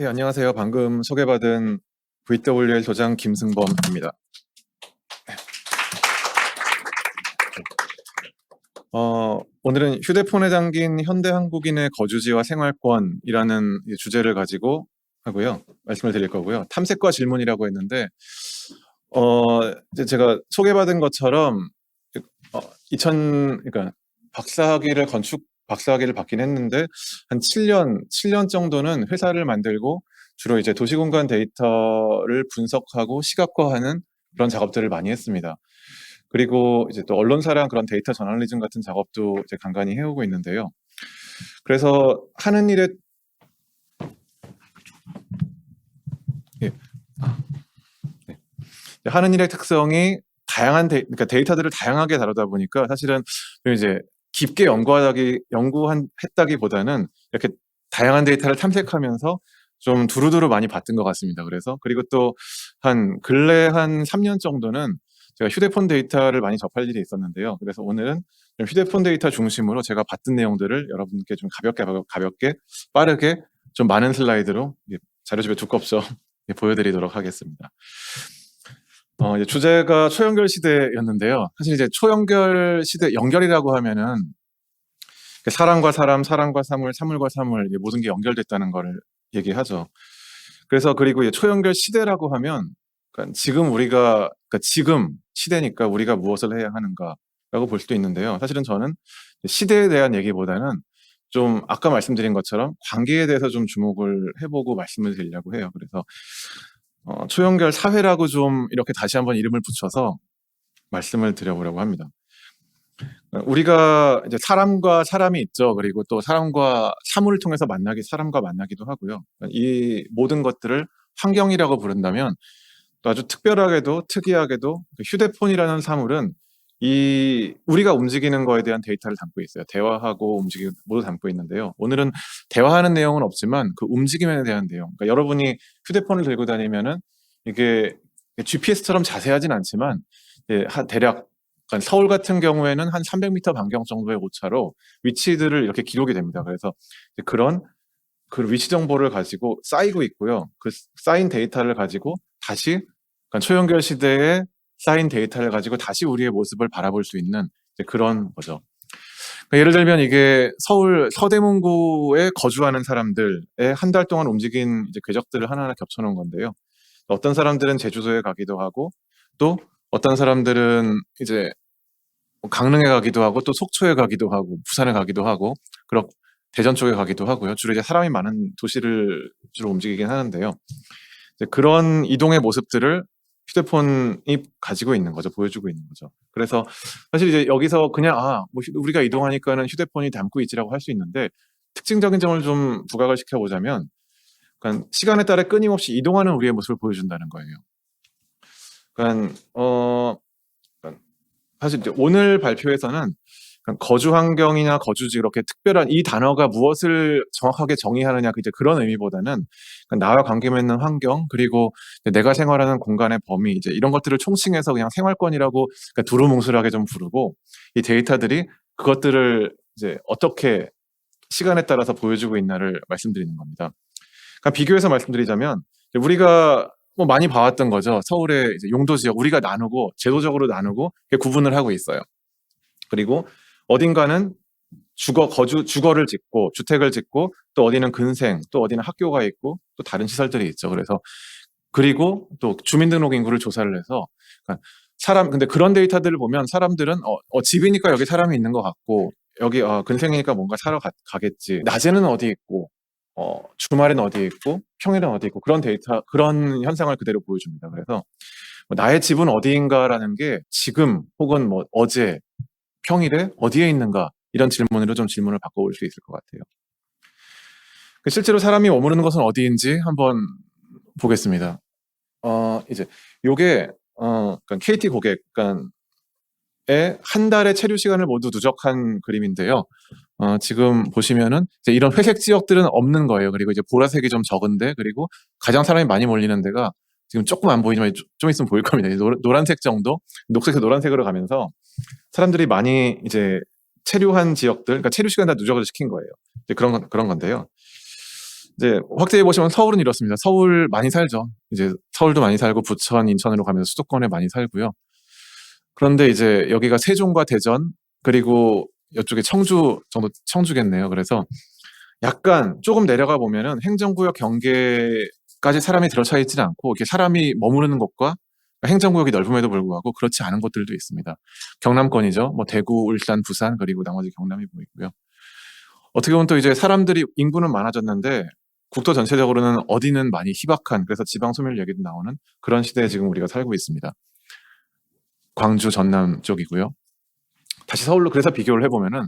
예, 안녕하세요. 방금 소개받은 VWL 소장 김승범입니다. 오늘은 휴대폰에 담긴 현대 한국인의 거주지와 생활권이라는 주제를 가지고 하고요. 말씀을 드릴 거고요. 탐색과 질문이라고 했는데, 이제 제가 소개받은 것처럼, 2000, 그러니까 박사학위를 받긴 했는데, 한 7년 정도는 회사를 만들고, 주로 이제 도시공간 데이터를 분석하고 시각화하는 그런 작업들을 많이 했습니다. 그리고 이제 또 언론사랑 그런 데이터 저널리즘 같은 작업도 이제 간간히 해오고 있는데요. 그래서 예, 네. 하는 일의 특성이 그러니까 데이터들을 다양하게 다루다 보니까 사실은 이제 깊게 했다기보다는 이렇게 다양한 데이터를 탐색하면서 좀 두루두루 많이 봤던 것 같습니다. 그리고 또 근래 한 3년 정도는 제가 휴대폰 데이터를 많이 접할 일이 있었는데요. 그래서 오늘은 좀 휴대폰 데이터 중심으로 제가 봤던 내용들을 여러분께 좀 가볍게 빠르게 좀 많은 슬라이드로 자료집에 두껍죠. 보여드리도록 하겠습니다. 이제 주제가 초연결 시대였는데요. 사실 이제 초연결 시대 연결이라고 하면은 사람과 사람, 사람과 사물, 사물과 사물 모든 게 연결됐다는 거를 얘기하죠. 그리고 이제 초연결 시대라고 하면 그러니까 지금 시대니까 우리가 무엇을 해야 하는가라고 볼 수도 있는데요. 사실은 저는 시대에 대한 얘기보다는 좀 아까 말씀드린 것처럼 관계에 대해서 좀 주목을 해보고 말씀을 드리려고 해요. 그래서 초연결 사회라고 좀 이렇게 다시 한번 이름을 붙여서 말씀을 드려보려고 합니다. 우리가 이제 사람과 사람이 있죠. 그리고 또 사람과 사물을 통해서 사람과 만나기도 하고요. 이 모든 것들을 환경이라고 부른다면 또 아주 특이하게도 그 휴대폰이라는 사물은 우리가 움직이는 거에 대한 데이터를 담고 있어요. 대화하고 움직이고 모두 담고 있는데요. 오늘은 대화하는 내용은 없지만 그 움직임에 대한 내용. 그러니까 여러분이 휴대폰을 들고 다니면은 이게 GPS처럼 자세하진 않지만 대략 그러니까 서울 같은 경우에는 한 300m 반경 정도의 오차로 위치들을 이렇게 기록이 됩니다. 그래서 그런 그 위치 정보를 가지고 쌓이고 있고요. 그 쌓인 데이터를 가지고 다시 그러니까 초연결 시대에 쌓인 데이터를 가지고 다시 우리의 모습을 바라볼 수 있는 그런 거죠. 그러니까 예를 들면 이게 서울 서대문구에 거주하는 사람들의 한 달 동안 움직인 궤적들을 하나하나 겹쳐놓은 건데요. 어떤 사람들은 제주도에 가기도 하고 또 어떤 사람들은 이제 강릉에 가기도 하고 또 속초에 가기도 하고 부산에 가기도 하고 그렇 대전 쪽에 가기도 하고요. 주로 이제 사람이 많은 도시를 주로 움직이긴 하는데요. 그런 이동의 모습들을 휴대폰이 가지고 있는 거죠. 보여주고 있는 거죠. 그래서 사실 이제 여기서 그냥 뭐 우리가 이동하니까는 휴대폰이 담고 있지라고 할 수 있는데 특징적인 점을 좀 부각을 시켜보자면 그러니까 시간에 따라 끊임없이 이동하는 우리의 모습을 보여준다는 거예요. 그러니까 사실 이제 오늘 발표에서는 거주 환경이나 거주지 이렇게 특별한 이 단어가 무엇을 정확하게 정의하느냐 이제 그런 의미보다는 나와 관계 맺는 환경 그리고 내가 생활하는 공간의 범위 이제 이런 것들을 총칭해서 그냥 생활권이라고 두루뭉술하게 좀 부르고 이 데이터들이 그것들을 이제 어떻게 시간에 따라서 보여주고 있나를 말씀드리는 겁니다. 그러니까 비교해서 말씀드리자면 우리가 뭐 많이 봐왔던 거죠. 서울의 이제 용도 지역 우리가 나누고 제도적으로 나누고 구분을 하고 있어요. 그리고 어딘가는 주거를 짓고 주택을 짓고 또 어디는 근생 또 어디는 학교가 있고 또 다른 시설들이 있죠. 그리고 또 주민등록 인구를 조사를 해서 근데 그런 데이터들을 보면 사람들은 집이니까 여기 사람이 있는 것 같고 여기 근생이니까 뭔가 사러 가겠지. 낮에는 어디 있고 주말에는 어디 있고 평일은 어디 있고 그런 현상을 그대로 보여줍니다. 그래서 나의 집은 어디인가라는 게 지금 혹은 뭐 어제 평일에 어디에 있는가 이런 질문으로 좀 질문을 바꿔볼 수 있을 것 같아요. 실제로 사람이 머무르는 것은 어디인지 한번 보겠습니다. 이제 요게 그러니까 KT 고객 한 달의 체류 시간을 모두 누적한 그림인데요. 지금 보시면은 이제 이런 회색 지역들은 없는 거예요. 그리고 이제 보라색이 좀 적은데 그리고 가장 사람이 많이 몰리는 데가 지금 조금 안 보이지만 좀 있으면 보일 겁니다. 노란색 정도, 녹색에서 노란색으로 가면서 사람들이 많이 이제 체류한 지역들, 그러니까 체류 시간 다 누적을 시킨 거예요. 이제 그런 건데요. 이제 확대해 보시면 서울은 이렇습니다. 서울 많이 살죠. 이제 서울도 많이 살고 부천, 인천으로 가면서 수도권에 많이 살고요. 그런데 이제 여기가 세종과 대전 그리고 이쪽에 청주 정도 청주겠네요. 그래서 약간 조금 내려가 보면은 행정구역 경계까지 사람이 들어차 있지는 않고 이렇게 사람이 머무르는 곳과 행정구역이 넓음에도 불구하고 그렇지 않은 곳들도 있습니다. 경남권이죠. 뭐 대구, 울산, 부산 그리고 나머지 경남이 보이고요. 어떻게 보면 또 이제 사람들이 인구는 많아졌는데 국토 전체적으로는 어디는 많이 희박한 그래서 지방 소멸 얘기도 나오는 그런 시대에 지금 우리가 살고 있습니다. 광주, 전남 쪽이고요. 다시 서울로 그래서 비교를 해보면은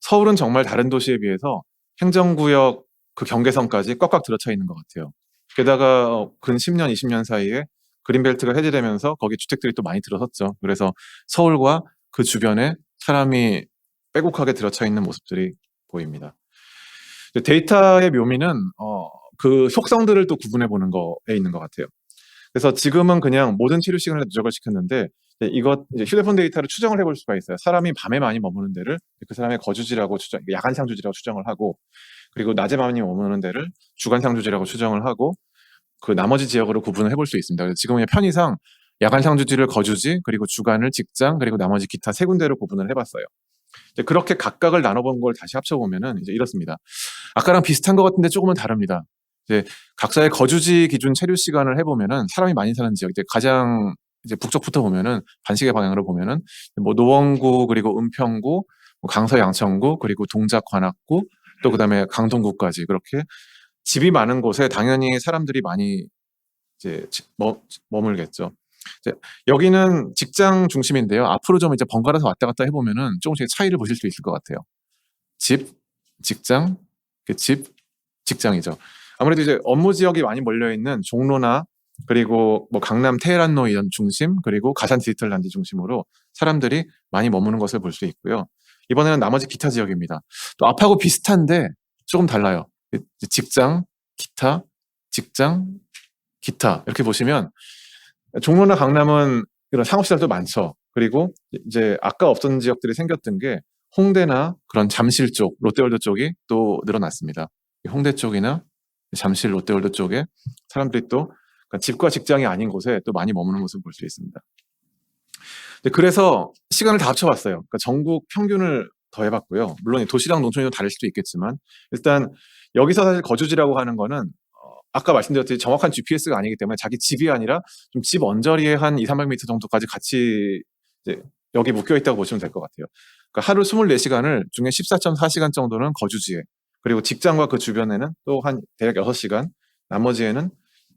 서울은 정말 다른 도시에 비해서 행정구역 그 경계선까지 꽉꽉 들어차 있는 것 같아요. 게다가 근 10년, 20년 사이에 그린벨트가 해제되면서 거기 주택들이 또 많이 들어섰죠. 그래서 서울과 그 주변에 사람이 빼곡하게 들어차 있는 모습들이 보입니다. 데이터의 묘미는 그 속성들을 또 구분해 보는 거에 있는 것 같아요. 그래서 지금은 그냥 모든 치료 시간을 누적을 시켰는데 이제 휴대폰 데이터를 추정을 해볼 수가 있어요. 사람이 밤에 많이 머무는 데를 그 사람의 거주지라고 야간 상주지라고 추정을 하고 그리고 낮에 많이 머무는 데를 주간 상주지라고 추정을 하고 그 나머지 지역으로 구분을 해볼 수 있습니다. 그래서 지금은 편의상 야간 상주지를 거주지 그리고 주간을 직장 그리고 나머지 기타 세 군데로 구분을 해봤어요. 이제 그렇게 각각을 나눠본 걸 다시 합쳐보면은 이제 이렇습니다. 아까랑 비슷한 것 같은데 조금은 다릅니다. 이제 각자의 거주지 기준 체류 시간을 해보면은 사람이 많이 사는 지역, 이제 가장 이제 북쪽부터 보면은 반시계 방향으로 보면은 뭐 노원구 그리고 은평구, 뭐 강서 양천구 그리고 동작 관악구 또 그다음에 강동구까지 그렇게 집이 많은 곳에 당연히 사람들이 많이 이제 머물겠죠. 이제 여기는 직장 중심인데요. 앞으로 좀 이제 번갈아서 왔다 갔다 해보면은 조금씩 차이를 보실 수 있을 것 같아요. 집, 직장, 집, 직장이죠. 아무래도 이제 업무 지역이 많이 몰려 있는 종로나 그리고 뭐 강남 테헤란로 이런 중심 그리고 가산 디지털 단지 중심으로 사람들이 많이 머무는 것을 볼 수 있고요. 이번에는 나머지 기타 지역입니다. 또 앞하고 비슷한데 조금 달라요. 직장, 기타, 직장, 기타 이렇게 보시면 종로나 강남은 이런 상업시설도 많죠. 그리고 이제 아까 없던 지역들이 생겼던 게 홍대나 그런 잠실 쪽, 롯데월드 쪽이 또 늘어났습니다. 홍대 쪽이나 잠실, 롯데월드 쪽에 사람들이 또 그러니까 집과 직장이 아닌 곳에 또 많이 머무는 모습을 볼 수 있습니다. 그래서 시간을 다 합쳐봤어요. 그러니까 전국 평균을 더해봤고요. 물론 도시랑 농촌이 좀 다를 수도 있겠지만 일단 여기서 사실 거주지라고 하는 거는 아까 말씀드렸듯이 정확한 GPS가 아니기 때문에 자기 집이 아니라 좀 집 언저리에 한 2, 300m 정도까지 같이 이제 여기 묶여 있다고 보시면 될 것 같아요. 그러니까 하루 24시간을 중에 14.4시간 정도는 거주지에 그리고 직장과 그 주변에는 또 한 대략 6시간 나머지에는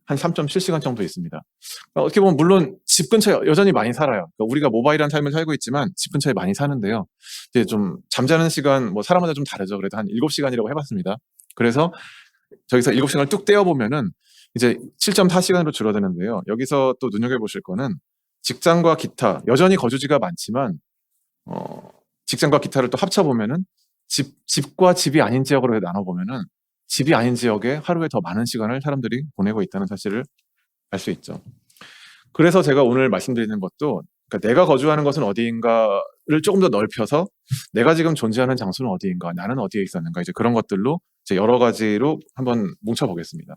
한 3.7시간 정도 있습니다. 어떻게 보면 물론 집 근처에 여전히 많이 살아요. 그러니까 우리가 모바일한 삶을 살고 있지만 집 근처에 많이 사는데요. 이제 좀 잠자는 시간 뭐 사람마다 좀 다르죠. 그래도 한 7시간이라고 해봤습니다. 그래서 저기서 7시간을 뚝 떼어보면은 이제 7.4시간으로 줄어드는데요. 여기서 또 눈여겨보실 거는 직장과 기타, 여전히 거주지가 많지만, 직장과 기타를 또 합쳐보면은 집과 집이 아닌 지역으로 나눠보면은 집이 아닌 지역에 하루에 더 많은 시간을 사람들이 보내고 있다는 사실을 알 수 있죠. 그래서 제가 오늘 말씀드리는 것도 그러니까 내가 거주하는 것은 어디인가를 조금 더 넓혀서 내가 지금 존재하는 장소는 어디인가, 나는 어디에 있었는가 이제 그런 것들로 이제 여러 가지로 한번 뭉쳐보겠습니다.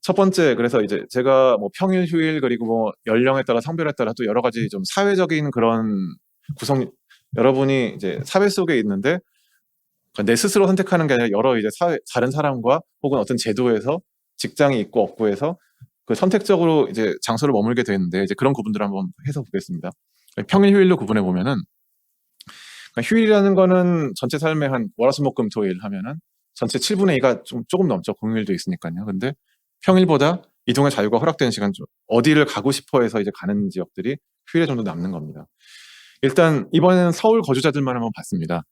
첫 번째, 그래서 이제 제가 뭐 평일, 휴일 그리고 뭐 연령에 따라 성별에 따라 또 여러 가지 좀 사회적인 그런 구성, 여러분이 이제 사회 속에 있는데 내 스스로 선택하는 게 아니라 여러 이제 다른 사람과 혹은 어떤 제도에서 직장이 있고 없고 해서 그 선택적으로 이제 장소를 머물게 되는데 이제 그런 구분들을 한번 해서 보겠습니다. 평일 휴일로 구분해 보면은 그러니까 휴일이라는 거는 전체 삶의 한 월화수목금토일 하면은 전체 7분의 2가 조금 넘죠. 공휴일도 있으니까요. 근데 평일보다 이동의 자유가 허락되는 시간 중 어디를 가고 싶어 해서 이제 가는 지역들이 휴일에 좀 더 남는 겁니다. 일단 이번에는 서울 거주자들만 한번 봤습니다.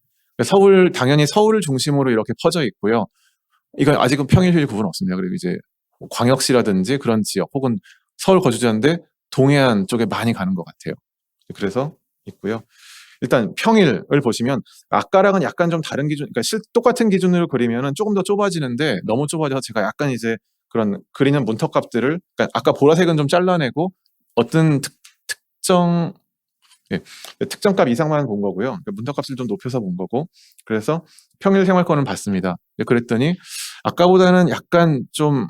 서울 당연히 서울을 중심으로 이렇게 퍼져 있고요. 이건 아직은 평일 휴일 구분 없습니다. 그리고 이제 광역시라든지 그런 지역 혹은 서울 거주자인데 동해안 쪽에 많이 가는 것 같아요. 그래서 있고요. 일단 평일을 보시면 아까랑은 약간 좀 다른 기준, 그러니까 똑같은 기준으로 그리면은 조금 더 좁아지는데 너무 좁아져서 제가 약간 이제 그런 그리는 문턱값들을 그러니까 아까 보라색은 좀 잘라내고 어떤 특정 예, 특정값 이상만 본 거고요. 그러니까 문턱값을 좀 높여서 본 거고 그래서 평일 생활권은 봤습니다. 그랬더니 아까보다는 약간 좀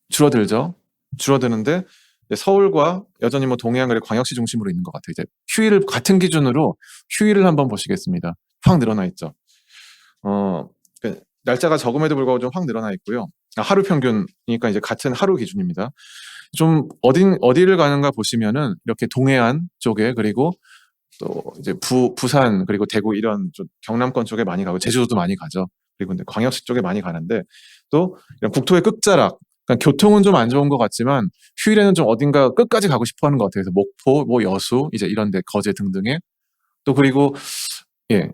줄어들죠. 줄어드는데 서울과 여전히 뭐 동해안 그리고 광역시 중심으로 있는 것 같아요. 이제 휴일을 같은 기준으로 휴일을 한번 보시겠습니다. 확 늘어나 있죠. 날짜가 적음에도 불구하고 좀 확 늘어나 있고요. 하루 평균이니까 이제 같은 하루 기준입니다. 좀 어디를 가는가 보시면은 이렇게 동해안 쪽에 그리고 또 이제 부산 그리고 대구 이런 좀 경남권 쪽에 많이 가고 제주도도 많이 가죠. 그리고 근데 광역시 쪽에 많이 가는데 또 이런 국토의 끝자락 그러니까 교통은 좀 안 좋은 것 같지만 휴일에는 좀 어딘가 끝까지 가고 싶어 하는 것 같아요. 그래서 목포, 뭐 여수 이제 이런데 거제 등등에 또 그리고 예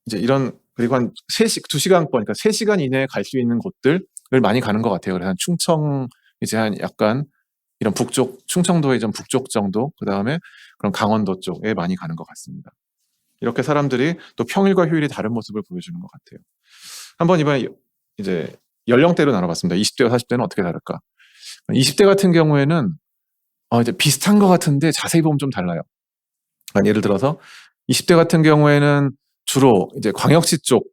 이제 이런 그리고 한 2시간권 그러니까 3시간 이내에 갈 수 있는 곳들을 많이 가는 것 같아요. 그래서 한 충청 이제 한 약간 이런 북쪽 충청도의 좀 북쪽 정도 그다음에 그런 강원도 쪽에 많이 가는 것 같습니다. 이렇게 사람들이 또 평일과 휴일이 다른 모습을 보여주는 것 같아요. 한번 이번에 이제 연령대로 나눠봤습니다. 20대와 40대는 어떻게 다를까? 20대 같은 경우에는 이제 비슷한 것 같은데 자세히 보면 좀 달라요. 그러니까 예를 들어서 20대 같은 경우에는 주로 이제 광역시 쪽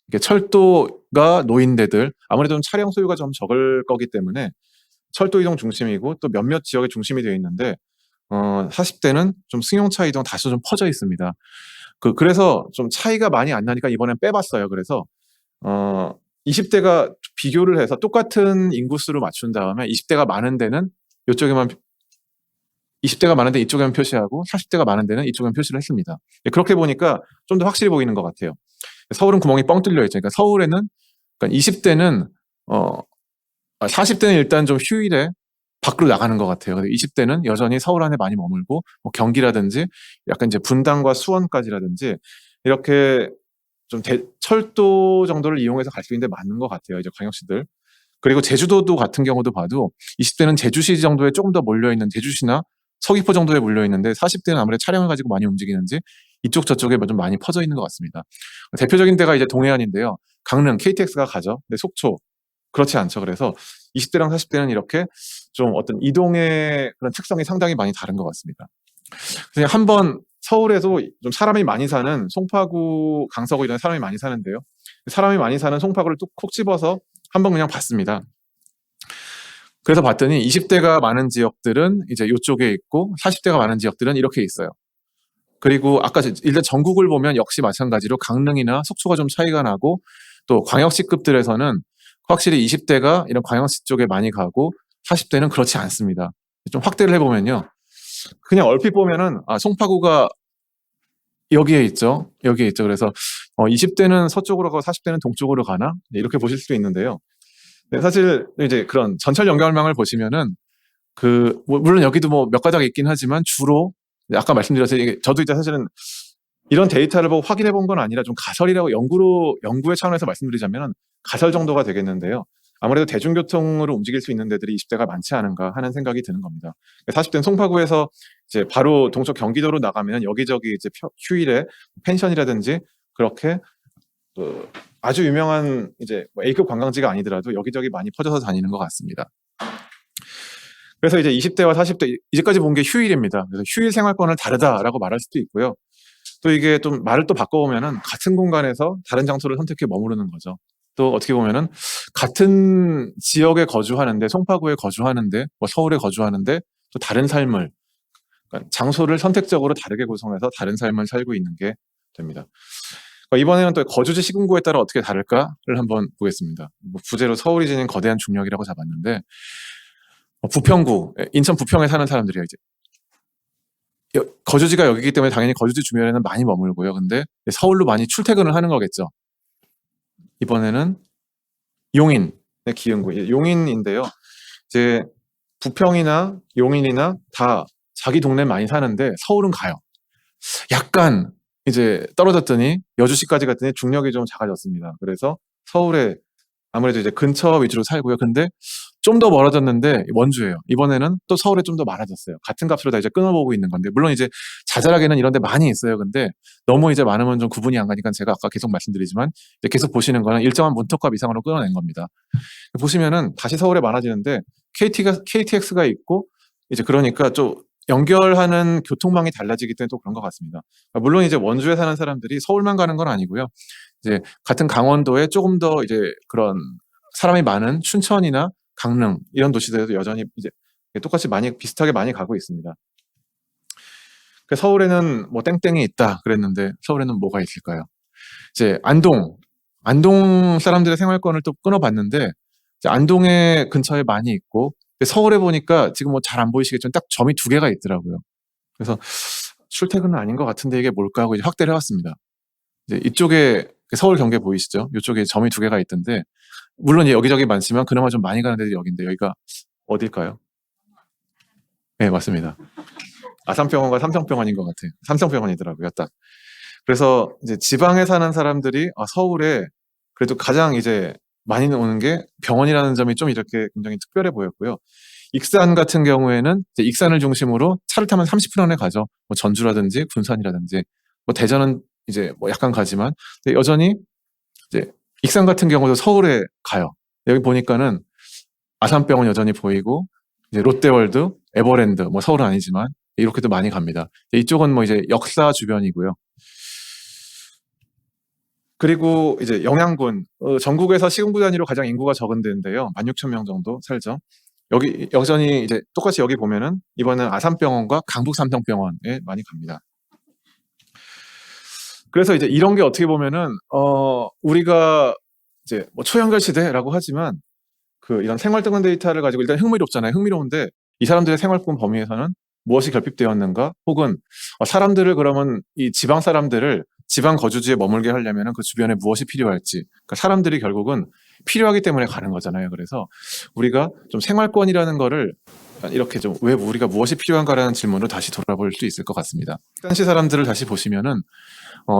이게 철도가 노인네들 아무래도 좀 차량 소유가 좀 적을 거기 때문에 철도 이동 중심이고 또 몇몇 지역에 중심이 되어 있는데 40대는 좀 승용차 이동 다소 좀 퍼져 있습니다. 그래서 좀 차이가 많이 안 나니까 이번엔 빼봤어요. 그래서 20대가 비교를 해서 똑같은 인구수를 맞춘 다음에 20대가 많은 데는 이쪽에만 20대가 많은 데 이쪽에만 표시하고 40대가 많은 데는 이쪽에만 표시를 했습니다. 그렇게 보니까 좀 더 확실히 보이는 것 같아요. 서울은 구멍이 뻥 뚫려 있죠. 그러니까 서울에는 그러니까 20대는 40대는 일단 좀 휴일에 밖으로 나가는 것 같아요. 근데 20대는 여전히 서울 안에 많이 머물고 뭐 경기라든지 약간 이제 분당과 수원까지라든지 이렇게 좀 철도 정도를 이용해서 갈 수 있는 데 맞는 것 같아요. 이제 광역시들. 그리고 제주도도 같은 경우도 봐도 20대는 제주시 정도에 조금 더 몰려있는 제주시나 서귀포 정도에 몰려있는데 40대는 아무래도 차량을 가지고 많이 움직이는지 이쪽 저쪽에 좀 많이 퍼져 있는 것 같습니다. 대표적인 데가 이제 동해안인데요. 강릉 KTX가 가죠. 근데 속초 그렇지 않죠. 그래서 20대랑 40대는 이렇게 좀 어떤 이동의 그런 특성이 상당히 많이 다른 것 같습니다. 그래서 한번 서울에도 좀 사람이 많이 사는 송파구, 강서구 이런 사람이 많이 사는데요. 사람이 많이 사는 송파구를 또 콕 집어서 한번 그냥 봤습니다. 그래서 봤더니 20대가 많은 지역들은 이제 이쪽에 있고 40대가 많은 지역들은 이렇게 있어요. 그리고 아까 일단 전국을 보면 역시 마찬가지로 강릉이나 속초가 좀 차이가 나고 또 광역시급들에서는 확실히 20대가 이런 광역시 쪽에 많이 가고 40대는 그렇지 않습니다. 좀 확대를 해보면요. 그냥 얼핏 보면은 송파구가 여기에 있죠. 여기에 있죠. 그래서 20대는 서쪽으로 가고 40대는 동쪽으로 가나? 이렇게 보실 수도 있는데요. 사실 이제 그런 전철 연결망을 보시면은 물론 여기도 뭐 몇 가닥 있긴 하지만 주로 아까 말씀드렸어요. 저도 이제 사실은 이런 데이터를 보고 확인해 본 건 아니라 좀 가설이라고 연구의 차원에서 말씀드리자면 가설 정도가 되겠는데요. 아무래도 대중교통으로 움직일 수 있는 데들이 20대가 많지 않은가 하는 생각이 드는 겁니다. 40대는 송파구에서 이제 바로 동쪽 경기도로 나가면 여기저기 이제 휴일에 펜션이라든지 그렇게 아주 유명한 이제 A급 관광지가 아니더라도 여기저기 많이 퍼져서 다니는 것 같습니다. 그래서 이제 20대와 40대 이제까지 본 게 휴일입니다. 그래서 휴일 생활권을 다르다라고 말할 수도 있고요. 또 이게 좀 말을 또 바꿔보면은 같은 공간에서 다른 장소를 선택해 머무르는 거죠. 또 어떻게 보면은 같은 지역에 거주하는데 송파구에 거주하는데 뭐 서울에 거주하는데 또 다른 삶을 그러니까 장소를 선택적으로 다르게 구성해서 다른 삶을 살고 있는 게 됩니다. 이번에는 또 거주지 시군구에 따라 어떻게 다를까를 한번 보겠습니다. 부제로 서울이 지닌 거대한 중력이라고 잡았는데 부평구, 인천 부평에 사는 사람들이에요. 이제 거주지가 여기이기 때문에 당연히 거주지 주변에는 많이 머물고요. 근데 서울로 많이 출퇴근을 하는 거겠죠. 이번에는 용인의 기흥구, 용인인데요. 이제 부평이나 용인이나 다 자기 동네 많이 사는데 서울은 가요. 약간 이제 떨어졌더니 여주시까지 갔더니 중력이 좀 작아졌습니다. 그래서 서울에 아무래도 이제 근처 위주로 살고요. 근데 좀 더 멀어졌는데 원주예요. 이번에는 또 서울에 좀 더 많아졌어요. 같은 값으로 다 이제 끊어보고 있는 건데 물론 이제 자잘하게는 이런 데 많이 있어요. 근데 너무 이제 많으면 좀 구분이 안 가니까 제가 아까 계속 말씀드리지만 이제 계속 보시는 거는 일정한 문턱값 이상으로 끊어낸 겁니다. 보시면은 다시 서울에 많아지는데 KTX가 있고 이제 그러니까 좀 연결하는 교통망이 달라지기 때문에 또 그런 것 같습니다. 물론 이제 원주에 사는 사람들이 서울만 가는 건 아니고요. 이제 같은 강원도에 조금 더 이제 그런 사람이 많은 춘천이나 강릉 이런 도시들에도 여전히 이제 똑같이 많이 비슷하게 많이 가고 있습니다. 서울에는 뭐 땡땡이 있다 그랬는데 서울에는 뭐가 있을까요? 이제 안동 사람들의 생활권을 또 끊어봤는데 이제 안동에 근처에 많이 있고 서울에 보니까 지금 뭐 잘 안 보이시겠지만 딱 점이 두 개가 있더라고요. 그래서 출퇴근은 아닌 것 같은데 이게 뭘까 하고 이제 확대를 해봤습니다. 이제 이쪽에 서울 경계 보이시죠? 이쪽에 점이 두 개가 있던데 물론 여기저기 많지만 그나마 좀 많이 가는 데도 여기인데 여기가 어딜까요? 네, 맞습니다. 아산병원과 삼성병원인 것 같아요. 삼성병원이더라고요, 딱. 그래서 이제 지방에 사는 사람들이 서울에 그래도 가장 이제 많이 오는 게 병원이라는 점이 좀 이렇게 굉장히 특별해 보였고요. 익산 같은 경우에는 이제 익산을 중심으로 차를 타면 30분 안에 가죠. 뭐 전주라든지 군산이라든지 뭐 대전은 이제 뭐 약간 가지만 여전히 이제 익산 같은 경우도 서울에 가요. 여기 보니까는 아산병원 여전히 보이고 이제 롯데월드, 에버랜드 뭐 서울은 아니지만 이렇게도 많이 갑니다. 이쪽은 뭐 이제 역사 주변이고요. 그리고 이제 영양군, 전국에서 시군구 단위로 가장 인구가 적은 데인데요. 16,000명 정도 살죠. 여기 여전히 이제 똑같이 여기 보면은 이번엔 아산병원과 강북삼성병원에 많이 갑니다. 그래서 이제 이런 게 어떻게 보면은 우리가 이제 뭐 초연결 시대라고 하지만 그 이런 생활등본 데이터를 가지고 일단 흥미롭잖아요. 흥미로운데 이 사람들의 생활권 범위에서는 무엇이 결핍되었는가? 혹은 사람들을 그러면 이 지방 사람들을 지방 거주지에 머물게 하려면 그 주변에 무엇이 필요할지. 그러니까 사람들이 결국은 필요하기 때문에 가는 거잖아요. 그래서 우리가 좀 생활권이라는 거를 이렇게 좀 왜 우리가 무엇이 필요한가라는 질문으로 다시 돌아볼 수 있을 것 같습니다. 익산시 사람들을 다시 보시면은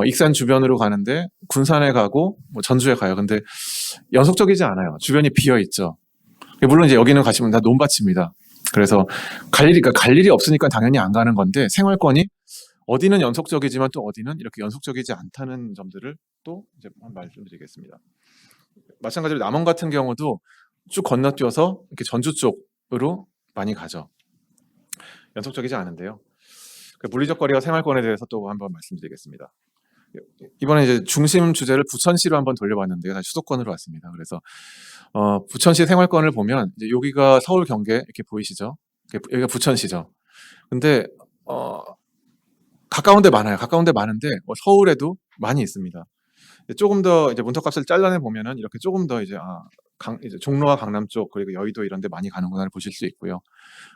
익산 주변으로 가는데 군산에 가고 뭐 전주에 가요. 근데 연속적이지 않아요. 주변이 비어 있죠. 물론 이제 여기는 가시면 다 논밭입니다. 그래서 갈 일이 없으니까 당연히 안 가는 건데 생활권이 어디는 연속적이지만 또 어디는 이렇게 연속적이지 않다는 점들을 또 이제 한번 말씀드리겠습니다. 마찬가지로 남원 같은 경우도 쭉 건너뛰어서 이렇게 전주 쪽으로 많이 가죠. 연속적이지 않은데요. 물리적 거리와 생활권에 대해서 또 한번 말씀드리겠습니다. 이번에 이제 중심 주제를 부천시로 한번 돌려봤는데요. 다시 수도권으로 왔습니다. 그래서 부천시 생활권을 보면 이제 여기가 서울 경계 이렇게 보이시죠? 여기가 부천시죠. 근데 가까운 데 많아요. 가까운 데 많은데 서울에도 많이 있습니다. 조금 더 이제 문턱값을 잘라내 보면은 이렇게 조금 더 이제 이제 종로와 강남 쪽 그리고 여의도 이런 데 많이 가는구나를 보실 수 있고요.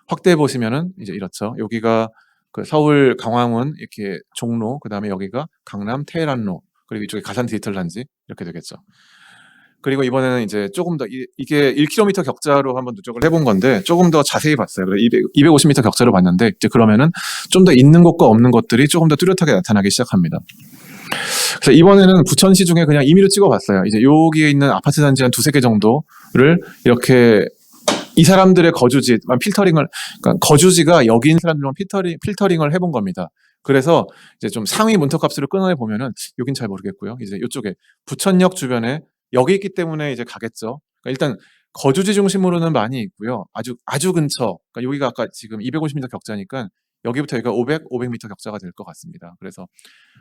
확대해 보시면은 이제 이렇죠. 여기가 그 서울 강화문 이렇게 종로, 그다음에 여기가 강남 테헤란로, 그리고 이쪽에 가산 디지털 단지 이렇게 되겠죠. 그리고 이번에는 이제 조금 더 이게 1km 격자로 한번 누적을 해본 건데 조금 더 자세히 봤어요. 그래서 250m 격자로 봤는데 이제 그러면은 좀 더 있는 곳과 없는 것들이 조금 더 뚜렷하게 나타나기 시작합니다. 그래서 이번에는 부천시 중에 그냥 임의로 찍어봤어요. 이제 여기에 있는 아파트 단지 한 두세 개 정도를 이렇게 이 사람들의 거주지 필터링을, 그러니까 거주지가 여기 있는 사람들만 필터링을 해본 겁니다. 그래서 이제 좀 상위 문턱값으로 끊어내 보면은 여긴 잘 모르겠고요. 이제 이쪽에 부천역 주변에 여기 있기 때문에 이제 가겠죠. 그러니까 일단 거주지 중심으로는 많이 있고요. 아주 근처. 그러니까 여기가 아까 지금 250m 격자니까 여기부터 여기가 500m 격자가 될 것 같습니다. 그래서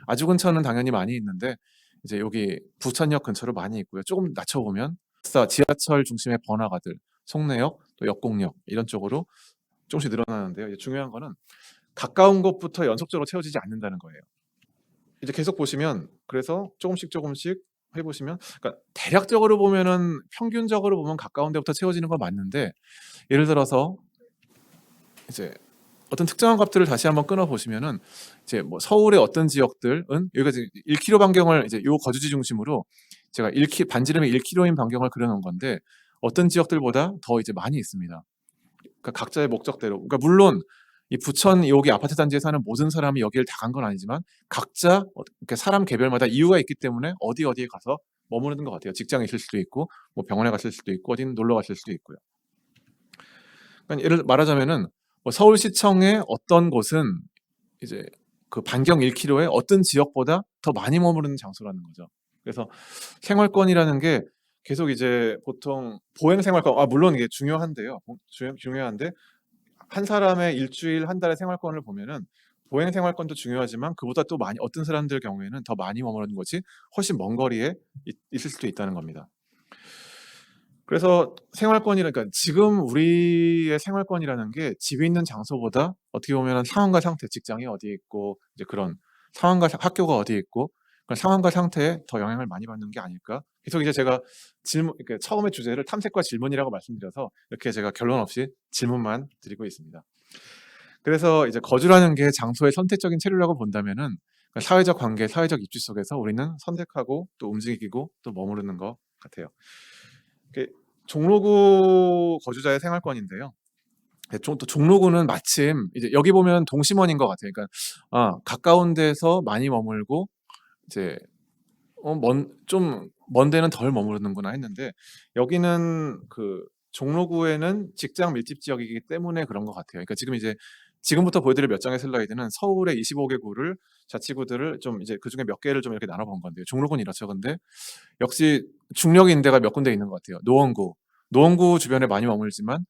아주 근처는 당연히 많이 있는데 이제 여기 부천역 근처로 많이 있고요. 조금 낮춰보면 지하철 중심의 번화가들, 송내역, 또 역곡역 이런 쪽으로 조금씩 늘어나는데요. 이제 중요한 거는 가까운 곳부터 연속적으로 채워지지 않는다는 거예요. 이제 계속 보시면 그래서 조금씩 해보시면, 그러니까 대략적으로 보면은 평균적으로 보면 가까운 데부터 채워지는 건 맞는데 예를 들어서 이제 어떤 특정한 값들을 다시 한번 끊어 보시면은 이제 뭐 서울의 어떤 지역들은 여기가 지금 1km 반경을 이제 요 거주지 중심으로 제가 반지름이 1km인 반경을 그려놓은 건데 어떤 지역들보다 더 이제 많이 있습니다. 그러니까 각자의 목적대로. 그러니까 물론 이 부천 여기 아파트 단지에 사는 모든 사람이 여기를 다 간 건 아니지만 각자 그러니까 사람 개별마다 이유가 있기 때문에 어디에 가서 머무르는 것 같아요. 직장에 있을 수도 있고 뭐 병원에 갔을 수도 있고 어딘 놀러 갔을 수도 있고요. 그러니까 예를 말하자면은 뭐 서울시청의 어떤 곳은 이제 그 반경 1km에 어떤 지역보다 더 많이 머무르는 장소라는 거죠. 그래서 생활권이라는 게 계속 이제 보통 보행 생활권, 물론 이게 중요한데요. 중요한데 한 사람의 일주일 한 달의 생활권을 보면은 보행 생활권도 중요하지만 그보다 또 많이 어떤 사람들 경우에는 더 많이 머무르는 곳이 훨씬 먼 거리에 있을 수도 있다는 겁니다. 그래서 그러니까 지금 우리의 생활권이라는 게 집에 있는 장소보다 어떻게 보면 상황과 상태, 직장이 어디에 있고 이제 그런 상황과 학교가 어디에 있고 그런 상황과 상태에 더 영향을 많이 받는 게 아닐까. 계속 이제 제가 이렇게 처음에 주제를 탐색과 질문이라고 말씀드려서 이렇게 제가 결론 없이 질문만 드리고 있습니다. 그래서 이제 거주라는 게 장소의 선택적인 체류라고 본다면은 사회적 관계, 사회적 입지 속에서 우리는 선택하고 또 움직이고 또 머무르는 것 같아요. 종로구 거주자의 생활권인데요. 또 종로구는 마침 이제 여기 보면 동심원인 것 같아요. 그러니까 가까운 데서 많이 머물고 이제 좀 먼 데는 덜 머무르는구나 했는데 여기는 종로구에는 직장 밀집 지역이기 때문에 그런 것 같아요. 그러니까 지금부터 보여드릴 몇 장의 슬라이드는 서울의 25개 구를 자치구들을 좀 이제 그 중에 몇 개를 좀 이렇게 나눠본 건데요. 종로구는 이렇죠. 근데 역시 중력인 데가 몇 군데 있는 것 같아요. 노원구 주변에 많이 머물지만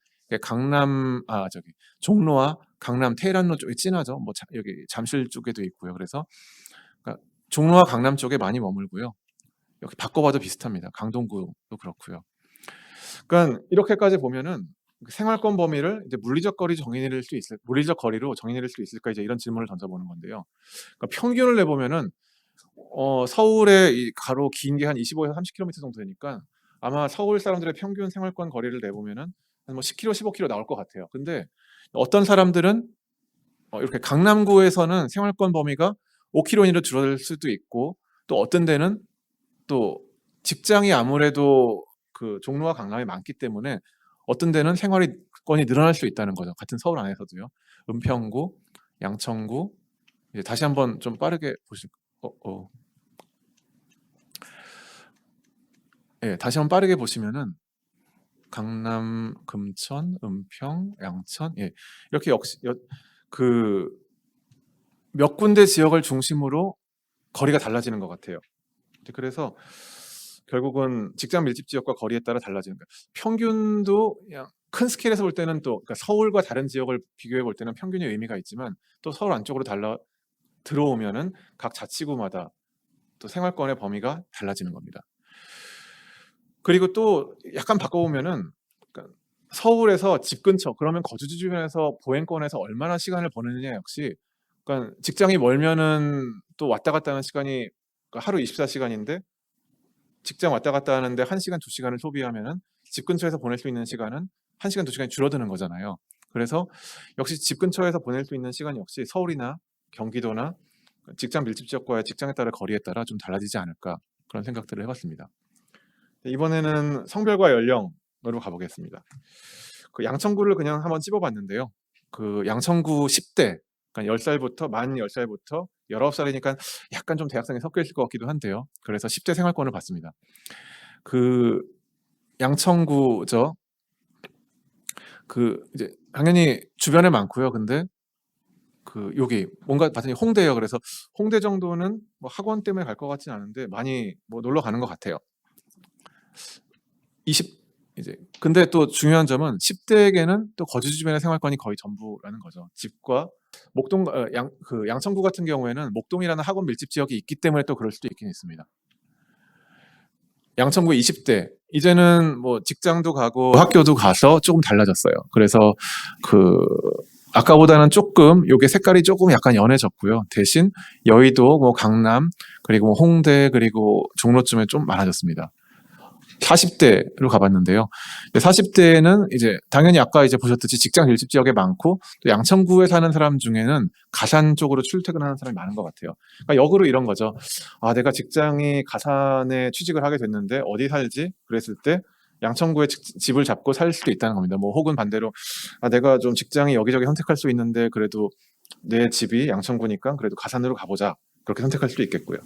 종로와 강남 테헤란로 쪽이 진하죠. 뭐 여기 잠실 쪽에도 있고요. 그래서 그러니까 종로와 강남 쪽에 많이 머물고요. 여기 바꿔봐도 비슷합니다. 강동구도 그렇고요. 그러니까 이렇게까지 보면은 생활권 범위를 이제 물리적 거리로 정의 내릴 수 있을까 이제 이런 질문을 던져보는 건데요. 그러니까 평균을 내보면은 서울의 이 가로 긴 게 한 25에서 30km 정도 되니까 아마 서울 사람들의 평균 생활권 거리를 내보면은 한 10km, 15km 나올 것 같아요. 근데 어떤 사람들은 이렇게 강남구에서는 생활권 범위가 5km 이내로 줄어들 수도 있고 또 어떤 데는 또 직장이 아무래도 종로와 강남이 많기 때문에 어떤 데는 생활권이 늘어날 수 있다는 거죠. 같은 서울 안에서도요. 은평구, 양천구 이제 다시 한번 좀 빠르게 다시 한번 빠르게 보시면은 강남, 금천, 은평, 양천 이렇게 역시 몇 군데 지역을 중심으로 거리가 달라지는 것 같아요. 그래서 결국은 직장 밀집 지역과 거리에 따라 달라지는 거예요. 평균도 그냥 큰 스케일에서 볼 때는 그러니까 서울과 다른 지역을 비교해 볼 때는 평균의 의미가 있지만 또 서울 안쪽으로 들어오면은 각 자치구마다 또 생활권의 범위가 달라지는 겁니다. 그리고 또 약간 바꿔보면은 그러니까 서울에서 집 근처 그러면 거주지 주변에서 보행권에서 얼마나 시간을 보내느냐 역시 그러니까 직장이 멀면은 또 왔다 갔다 하는 시간이 그러니까 하루 24시간인데 직장 왔다 갔다 하는데 1시간, 2시간을 소비하면은 집 근처에서 보낼 수 있는 시간은 1시간, 2시간이 줄어드는 거잖아요. 그래서 역시 집 근처에서 보낼 수 있는 시간이 역시 서울이나 경기도나 직장 밀집 지역과의 직장에 따라 거리에 따라 좀 달라지지 않을까 그런 생각들을 해봤습니다. 이번에는 성별과 연령으로 가보겠습니다. 양천구를 그냥 한번 찝어봤는데요. 양천구 10대, 그러니까 10살부터 만 10살부터 19살이니까 약간 좀 대학생이 섞여 있을 것 같기도 한데요. 그래서 10대 생활권을 봤습니다. 양천구죠. 이제 당연히 주변에 많고요. 근데 여기 뭔가 봤더니 홍대예요. 그래서 홍대 정도는 뭐 학원 때문에 갈 것 같진 않은데 많이 뭐 놀러 가는 것 같아요. 근데 또 중요한 점은 10대에게는 또 거주지 주변의 생활권이 거의 전부라는 거죠. 집과 양천구 같은 경우에는 목동이라는 학원 밀집 지역이 있기 때문에 또 그럴 수도 있긴 있습니다. 양천구 20대 이제는 뭐 직장도 가고 학교도 가서 조금 달라졌어요. 그래서 아까보다는 조금 요게 색깔이 조금 약간 연해졌고요. 대신 여의도, 뭐 강남, 그리고 홍대, 그리고 종로쯤에 좀 많아졌습니다. 40대로 가봤는데요. 40대는 이제 당연히 아까 이제 보셨듯이 직장 밀집 지역에 많고 또 양천구에 사는 사람 중에는 가산 쪽으로 출퇴근하는 사람이 많은 것 같아요. 그러니까 역으로 이런 거죠. 내가 직장이 가산에 취직을 하게 됐는데 어디 살지? 그랬을 때 양천구에 집을 잡고 살 수도 있다는 겁니다. 뭐 혹은 반대로 내가 좀 직장이 여기저기 선택할 수 있는데 그래도 내 집이 양천구니까 그래도 가산으로 가보자. 그렇게 선택할 수도 있겠고요.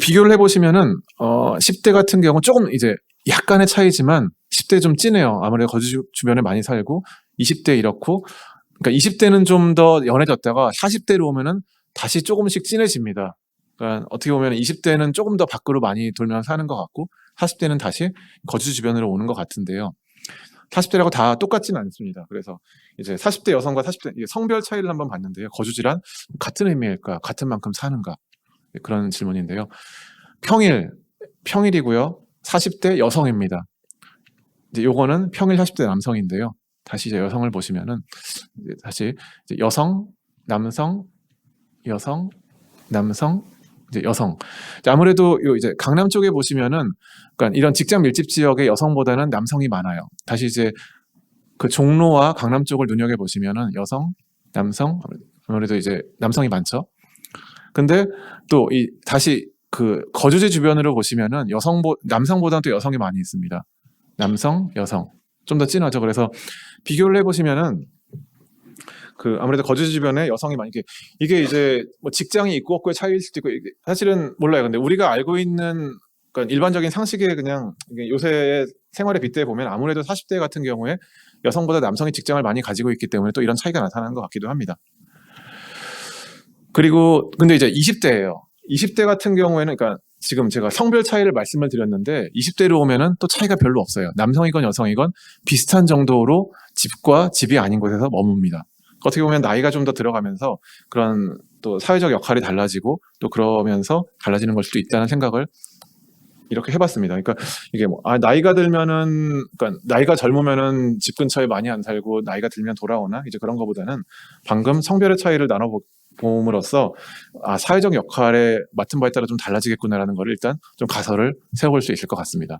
비교를 해보시면은 10대 같은 경우 조금 이제 약간의 차이지만 10대 좀 진해요. 아무래도 거주 주변에 많이 살고 20대 이렇고 그러니까 20대는 좀 더 연해졌다가 40대로 오면은 다시 조금씩 진해집니다. 그러니까 어떻게 보면 20대는 조금 더 밖으로 많이 돌면서 사는 것 같고 40대는 다시 거주 주변으로 오는 것 같은데요. 40대라고 다 똑같지는 않습니다. 그래서 이제 40대 여성과 40대 성별 차이를 한번 봤는데요. 거주지란 같은 의미일까? 같은 만큼 사는가? 그런 질문인데요. 평일이고요. 40대 여성입니다. 이제 요거는 평일 40대 남성인데요. 다시 이제 여성을 보시면은 다시 이제 여성, 남성, 여성, 남성, 이제 여성. 아무래도 이제 강남 쪽에 보시면은 그러니까 이런 직장 밀집 지역의 여성보다는 남성이 많아요. 다시 이제 그 종로와 강남 쪽을 눈여겨 보시면은 여성, 남성, 아무래도 이제 남성이 많죠. 근데 또 다시 그 거주지 주변으로 보시면은 남성보다는 또 여성이 많이 있습니다. 남성, 여성. 좀 더 진하죠. 그래서 비교를 해보시면은 그 아무래도 거주지 주변에 여성이 많이 이게 이제 뭐 직장이 있고 없고의 차이일 수도 있고 사실은 몰라요. 근데 우리가 알고 있는 그러니까 일반적인 상식에 그냥 요새 생활에 빗대 보면 아무래도 40대 같은 경우에 여성보다 남성이 직장을 많이 가지고 있기 때문에 또 이런 차이가 나타나는 것 같기도 합니다. 그리고 근데 이제 20대예요. 20대 같은 경우에는 그러니까 지금 제가 성별 차이를 말씀을 드렸는데 20대로 오면은 또 차이가 별로 없어요. 남성이건 여성이건 비슷한 정도로 집과 집이 아닌 곳에서 머뭅니다. 어떻게 보면 나이가 좀 더 들어가면서 그런 또 사회적 역할이 달라지고 또 그러면서 달라지는 걸 수도 있다는 생각을 이렇게 해봤습니다. 그러니까 이게 뭐 나이가 들면은 그러니까 나이가 젊으면은 집 근처에 많이 안 살고 나이가 들면 돌아오나 이제 그런 거보다는 방금 성별의 차이를 나눠봄으로써 사회적 역할에 맡은 바에 따라 좀 달라지겠구나라는 걸 일단 좀 가설을 세워볼 수 있을 것 같습니다.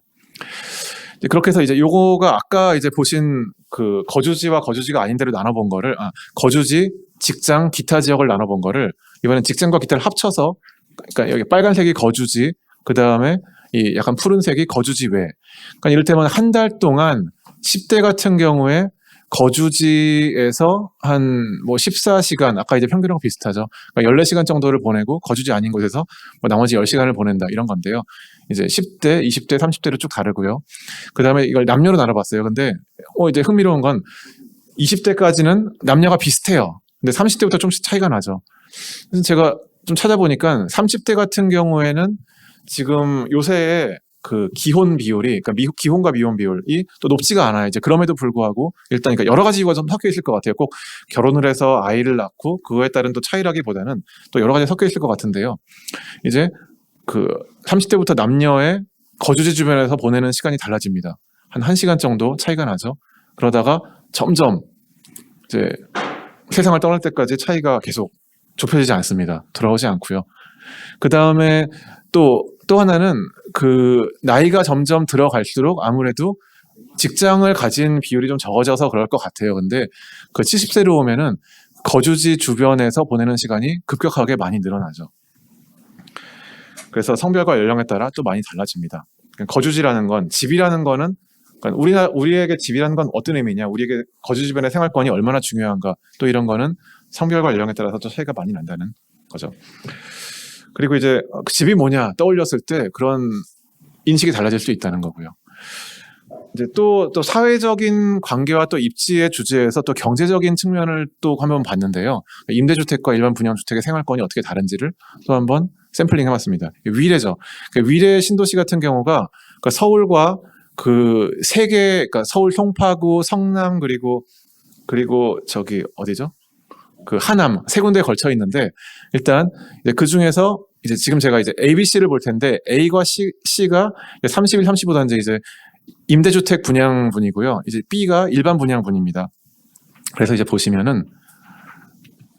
그렇게 해서 이제 요거가 아까 이제 보신 그 거주지와 거주지가 아닌 데로 나눠본 거를 거주지, 직장, 기타 지역을 나눠본 거를 이번엔 직장과 기타를 합쳐서 그러니까 여기 빨간색이 거주지, 그 다음에 이 약간 푸른색이 거주지 외. 그러니까 이를테면 한 달 동안 10대 같은 경우에 거주지에서 한 뭐 14시간, 아까 이제 평균하고 비슷하죠. 그러니까 14시간 정도를 보내고 거주지 아닌 곳에서 뭐 나머지 10시간을 보낸다 이런 건데요. 이제 10대, 20대, 30대로 쭉 다르고요. 그 다음에 이걸 남녀로 나눠봤어요. 근데 이제 흥미로운 건 20대까지는 남녀가 비슷해요. 근데 30대부터 좀씩 차이가 나죠. 그래서 제가 좀 찾아보니까 30대 같은 경우에는 지금 요새의 그 기혼 비율이, 그러니까 기혼과 미혼 비율이 또 높지가 않아요. 이제 그럼에도 불구하고 일단 그러니까 여러 가지 이유가 좀 섞여 있을 것 같아요. 꼭 결혼을 해서 아이를 낳고 그거에 따른 또 차이라기보다는 또 여러 가지 섞여 있을 것 같은데요. 이제 그 30대부터 남녀의 거주지 주변에서 보내는 시간이 달라집니다. 한 1시간 정도 차이가 나죠. 그러다가 점점 이제 세상을 떠날 때까지 차이가 계속 좁혀지지 않습니다. 돌아오지 않고요. 그 다음에 또 하나는 그 나이가 점점 들어갈수록 아무래도 직장을 가진 비율이 좀 적어져서 그럴 것 같아요. 근데 그 70세로 오면은 거주지 주변에서 보내는 시간이 급격하게 많이 늘어나죠. 그래서 성별과 연령에 따라 또 많이 달라집니다. 거주지라는 건, 집이라는 거는 그러니까 우리에게 집이라는 건 어떤 의미냐, 우리에게 거주 주변의 생활권이 얼마나 중요한가, 또 이런 거는 성별과 연령에 따라서 또 차이가 많이 난다는 거죠. 그리고 이제 집이 뭐냐 떠올렸을 때 그런 인식이 달라질 수 있다는 거고요. 이제 또 사회적인 관계와 또 입지의 주제에서 또 경제적인 측면을 또 한번 봤는데요. 임대주택과 일반 분양주택의 생활권이 어떻게 다른지를 또 한번 샘플링 해봤습니다. 위례죠. 위례 신도시 같은 경우가 서울과 그 세 개, 그러니까 서울 송파구, 성남 그리고 저기 어디죠? 그 하남 세 군데에 걸쳐 있는데 일단 그 중에서 이제 지금 제가 이제 A, B, C를 볼 텐데 A과 C가 31, 35단지 이제 임대주택 분양분이고요. 이제 B가 일반 분양분입니다. 그래서 이제 보시면은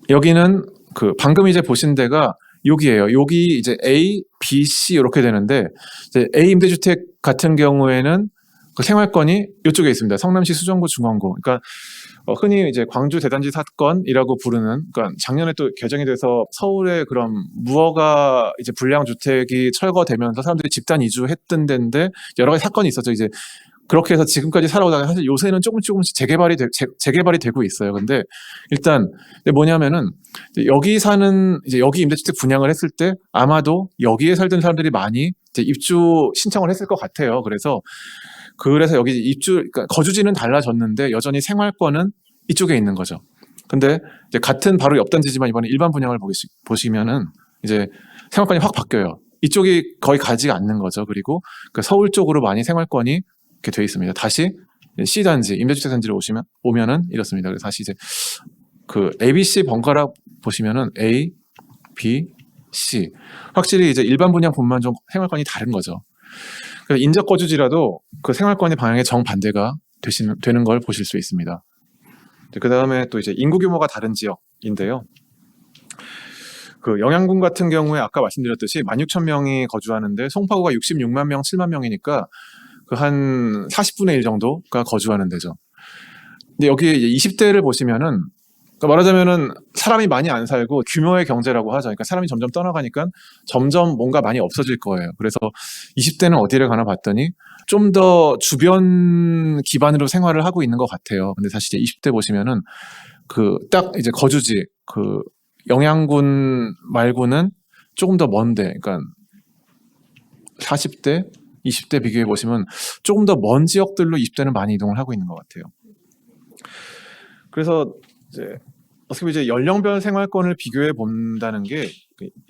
여기는 그 방금 이제 보신 데가 여기예요. 여기 이제 A, B, C 이렇게 되는데 이제 A 임대주택 같은 경우에는 그 생활권이 이쪽에 있습니다. 성남시 수정구 중원구. 그러니까 흔히 이제 광주 대단지 사건이라고 부르는, 그러니까 작년에 또 개정이 돼서 서울에 그런 무허가 이제 불량 주택이 철거되면서 사람들이 집단 이주했던 데인데 여러 가지 사건이 있었죠. 이제 그렇게 해서 지금까지 살아오다가 사실 요새는 조금씩 재개발이 되고 있어요. 근데 일단 뭐냐면은 여기 사는 이제 여기 임대주택 분양을 했을 때 아마도 여기에 살던 사람들이 많이 이제 입주 신청을 했을 것 같아요. 그래서 여기 그러니까 거주지는 달라졌는데 여전히 생활권은 이쪽에 있는 거죠. 근데 이제 같은 바로 옆 단지지만 이번에 일반 분양을 보시면은 이제 생활권이 확 바뀌어요. 이쪽이 거의 가지가 않는 거죠. 그리고 그 서울 쪽으로 많이 생활권이 이렇게 돼 있습니다. 다시 C단지, 임대주택 단지를 오면은 이렇습니다. 그래서 다시 이제 그 ABC 번갈아 보시면은 A, B, C. 확실히 이제 일반 분양 분만종 생활권이 다른 거죠. 그래서 인접 거주지라도 그 생활권의 방향의 정반대가 되는 걸 보실 수 있습니다. 그 다음에 또 이제 인구 규모가 다른 지역인데요. 그 영양군 같은 경우에 아까 말씀드렸듯이 16,000명이 거주하는데 송파구가 66만 명, 7만 명이니까 그 한 40분의 1 정도가 거주하는 데죠. 근데 여기 20대를 보시면은 그러니까 말하자면은 사람이 많이 안 살고 규모의 경제라고 하죠. 그러니까 사람이 점점 떠나가니까 점점 뭔가 많이 없어질 거예요. 그래서 20대는 어디를 가나 봤더니 좀 더 주변 기반으로 생활을 하고 있는 것 같아요. 근데 사실 이제 20대 보시면은 그 딱 이제 거주지 그 영양군 말고는 조금 더 먼데, 그러니까 40대, 20대 비교해 보시면 조금 더 먼 지역들로 20대는 많이 이동을 하고 있는 것 같아요. 그래서 이제 어떻게 보면 이제 연령별 생활권을 비교해 본다는 게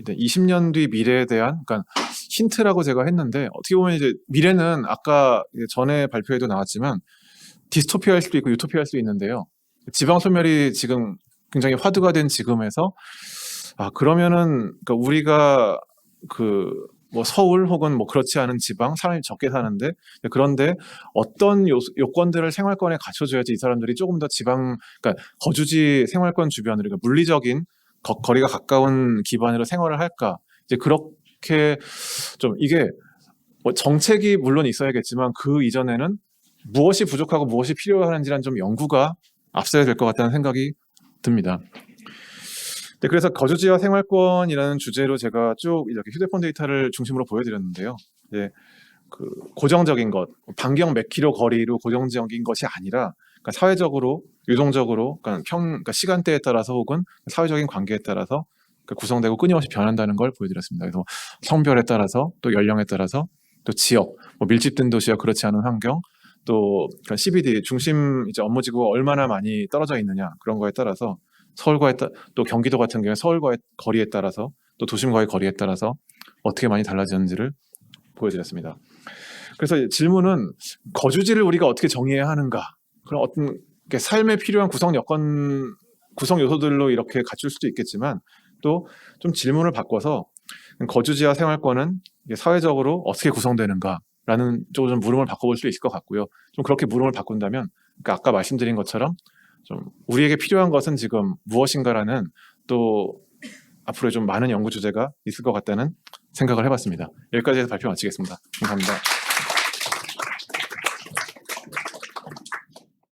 20년 뒤 미래에 대한 그러니까 힌트라고 제가 했는데 어떻게 보면 이제 미래는 아까 전에 발표에도 나왔지만 디스토피아일 수도 있고 유토피아일 수도 있는데요. 지방 소멸이 지금 굉장히 화두가 된 지금에서 그러면은 그러니까 우리가 그 뭐 서울 혹은 뭐 그렇지 않은 지방 사람이 적게 사는데 그런데 어떤 요건들을 생활권에 갖춰줘야지 이 사람들이 조금 더 지방 그러니까 거주지 생활권 주변으로 그러니까 물리적인 거리가 가까운 기반으로 생활을 할까 이제 그렇게 좀 이게 뭐 정책이 물론 있어야겠지만 그 이전에는 무엇이 부족하고 무엇이 필요한지란 좀 연구가 앞서야 될 것 같다는 생각이 듭니다. 네, 그래서 거주지와 생활권이라는 주제로 제가 쭉 이렇게 휴대폰 데이터를 중심으로 보여드렸는데요. 예, 그 고정적인 것, 반경 몇 킬로 거리로 고정적인 것이 아니라 그러니까 사회적으로, 유동적으로, 그러니까 시간대에 따라서 혹은 사회적인 관계에 따라서 구성되고 끊임없이 변한다는 걸 보여드렸습니다. 그래서 성별에 따라서 또 연령에 따라서 또 지역, 뭐 밀집된 도시와 그렇지 않은 환경, 또 그러니까 CBD 중심 이제 업무지구가 얼마나 많이 떨어져 있느냐 그런 거에 따라서 서울과의 또 경기도 같은 경우에 서울과의 거리에 따라서 또 도심과의 거리에 따라서 어떻게 많이 달라지는지를 보여드렸습니다. 그래서 질문은 거주지를 우리가 어떻게 정의해야 하는가? 그런 어떤 삶에 필요한 구성 요소들로 이렇게 갖출 수도 있겠지만 또 좀 질문을 바꿔서 거주지와 생활권은 사회적으로 어떻게 구성되는가라는 쪽으로 좀 물음을 바꿔볼 수 있을 것 같고요. 좀 그렇게 물음을 바꾼다면 그러니까 아까 말씀드린 것처럼 좀 우리에게 필요한 것은 지금 무엇인가라는 또 앞으로 좀 많은 연구 주제가 있을 것 같다는 생각을 해봤습니다. 여기까지 해서 발표 마치겠습니다. 감사합니다.